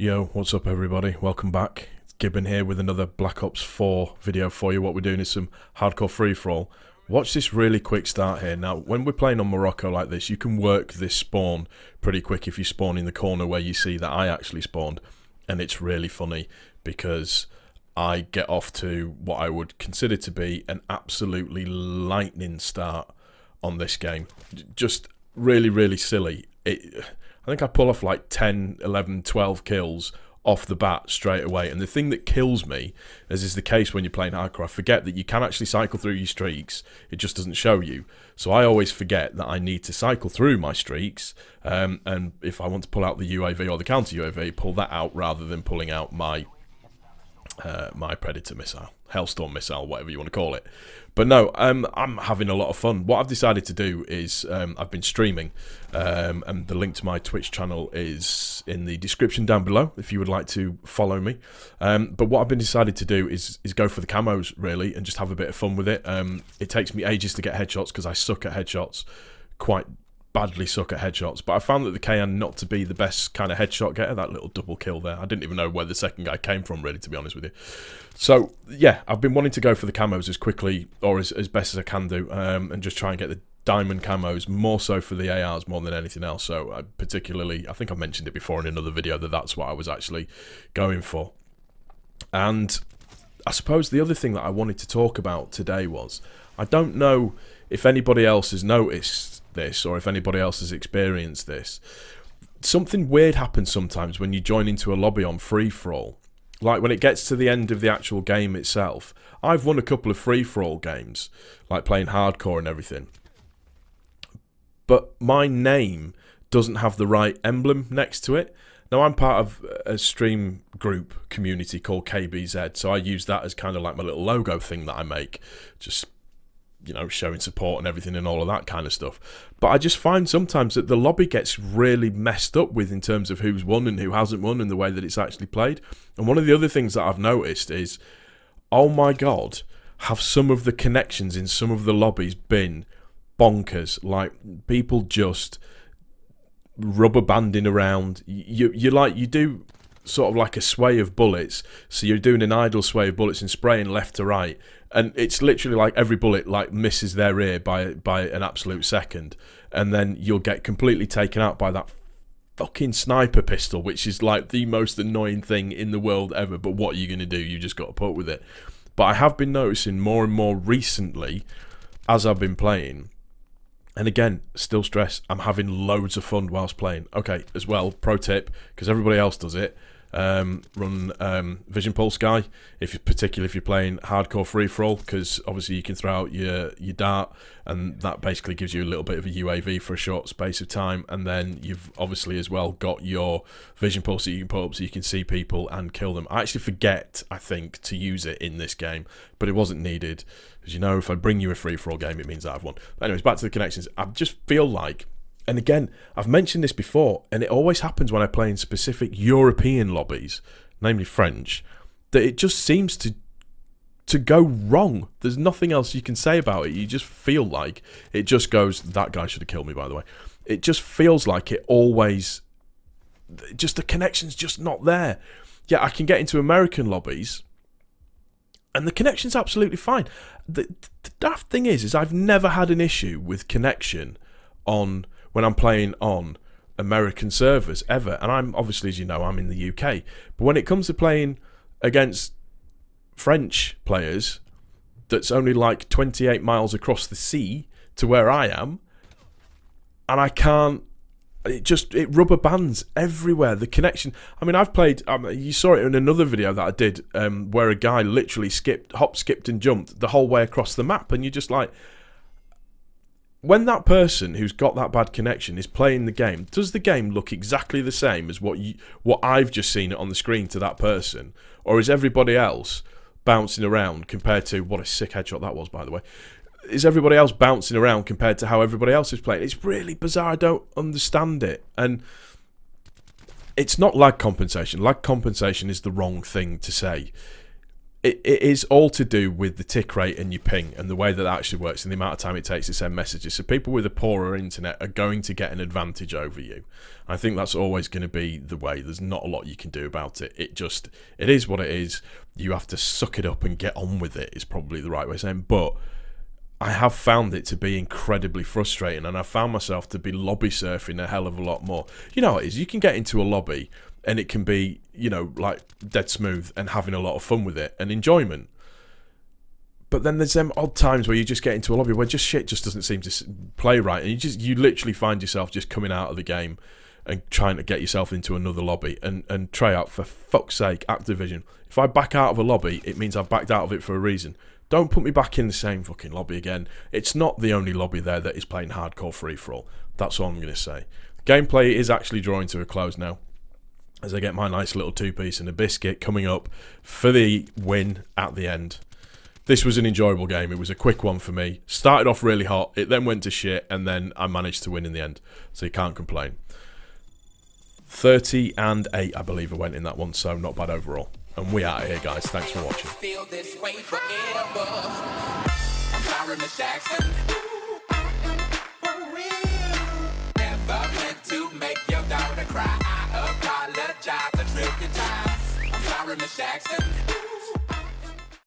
Yo, what's up everybody? Welcome back. It's Gibbon here with another Black Ops 4 video for you. What we're doing is some hardcore free-for-all. Watch this really quick start here. Now, when we're playing on Morocco like this, you can work this spawn pretty quick if you spawn in the corner where you see that I actually spawned. And it's really funny because I get off to what I would consider to be an absolutely lightning start on this game. Just really, really silly. I think I pull off like 10, 11, 12 kills off the bat straight away. And the thing that kills me, as is the case when you're playing hardcore, I forget that you can actually cycle through your streaks. It just doesn't show you. So I always forget that I need to cycle through my streaks. And if I want to pull out the UAV or the counter UAV, pull that out rather than pulling out my my Predator missile, Hellstorm missile, whatever you want to call it. But no, I'm having a lot of fun. What I've decided to do is I've been streaming, and the link to my Twitch channel is in the description down below if you would like to follow me. But what I've been decided to do is go for the camos really and just have a bit of fun with it. It takes me ages to get headshots because I suck at headshots, quite badly suck at headshots, but I found that the KN not to be the best kind of headshot getter. That little double kill there, I didn't even know where the second guy came from really, to be honest with you. So yeah, I've been wanting to go for the camos as quickly or as best as I can do, and just try and get the diamond camos, more so for the ARs more than anything else. So particularly, I think I mentioned it before in another video that that's what I was actually going for. And I suppose the other thing that I wanted to talk about today was, I don't know if anybody else has noticed this or if anybody else has experienced this. Something weird happens sometimes when you join into a lobby on free-for-all. Like when it gets to the end of the actual game itself. I've won a couple of free-for-all games, like playing hardcore and everything. But my name doesn't have the right emblem next to it. Now, I'm part of a stream group community called KBZ, so I use that as kind of like my little logo thing that I make. Just, you know, showing support and everything and all of that kind of stuff. But I just find sometimes that the lobby gets really messed up with in terms of who's won and who hasn't won and the way that it's actually played. And one of the other things that I've noticed is, oh my god, have some of the connections in some of the lobbies been bonkers. Like, people just rubber banding around. You do sort of like a sway of bullets, so you're doing an idle sway of bullets and spraying left to right, and it's literally like every bullet like misses their ear by an absolute second, and then you'll get completely taken out by that fucking sniper pistol, which is like the most annoying thing in the world ever. But what are you going to do? You just got to put up with it. But I have been noticing more and more recently as I've been playing, and again, still stress, I'm having loads of fun whilst playing. Okay, as well, pro tip, because everybody else does it, run Vision Pulse Guy, particularly if you're playing hardcore free-for-all, because obviously you can throw out your dart, and that basically gives you a little bit of a UAV for a short space of time, and then you've obviously as well got your Vision Pulse that you can put up so you can see people and kill them. I actually forget, I think, to use it in this game, but it wasn't needed. As you know, if I bring you a free-for-all game, it means that I've won. But anyways, back to the connections. I just feel like, and again, I've mentioned this before, and it always happens when I play in specific European lobbies, namely French, that it just seems to go wrong. There's nothing else you can say about it. You just feel like it just goes, that guy should have killed me, by the way. It just feels like it always, just the connection's just not there. Yeah, I can get into American lobbies, and the connection's absolutely fine. The daft thing is I've never had an issue with connection on when I'm playing on American servers ever. And I'm obviously, as you know, I'm in the UK. But when it comes to playing against French players, that's only like 28 miles across the sea to where I am, and I can't. It rubber bands everywhere. The connection. I mean, I've played. You saw it in another video that I did, where a guy literally hop, skipped, and jumped the whole way across the map, and you're just like, when that person who's got that bad connection is playing the game, does the game look exactly the same as what I've just seen it on the screen to that person, or is everybody else bouncing around compared to what a sick headshot that was, by the way? Is everybody else bouncing around compared to how everybody else is playing? It's really bizarre. I don't understand it. And it's not lag compensation. Lag compensation is the wrong thing to say. it is all to do with the tick rate and your ping and the way that actually works and the amount of time it takes to send messages. So people with a poorer internet are going to get an advantage over you. I think that's always going to be the way. There's not a lot you can do about it. It is what it is. You have to suck it up and get on with it, is probably the right way of saying. But I have found it to be incredibly frustrating, and I found myself to be lobby surfing a hell of a lot more. You know what it is? You can get into a lobby and it can be, like dead smooth and having a lot of fun with it and enjoyment. But then there's them odd times where you just get into a lobby where just shit just doesn't seem to play right, and you literally find yourself just coming out of the game and trying to get yourself into another lobby. And try out, for fuck's sake, Activision. If I back out of a lobby, it means I've backed out of it for a reason. Don't put me back in the same fucking lobby again. It's not the only lobby there that is playing hardcore free-for-all. That's all I'm going to say. Gameplay is actually drawing to a close now, as I get my nice little two-piece and a biscuit coming up for the win at the end. This was an enjoyable game. It was a quick one for me. Started off really hot, it then went to shit, and then I managed to win in the end. So you can't complain. 30 and 8, I believe I went in that one, so not bad overall. And we out of here, guys. Thanks for watching. Feel this way forever. I'm sorry, Miss Jackson. Never meant to make your daughter cry. I apologize a trillion times. I'm sorry, Miss Jackson.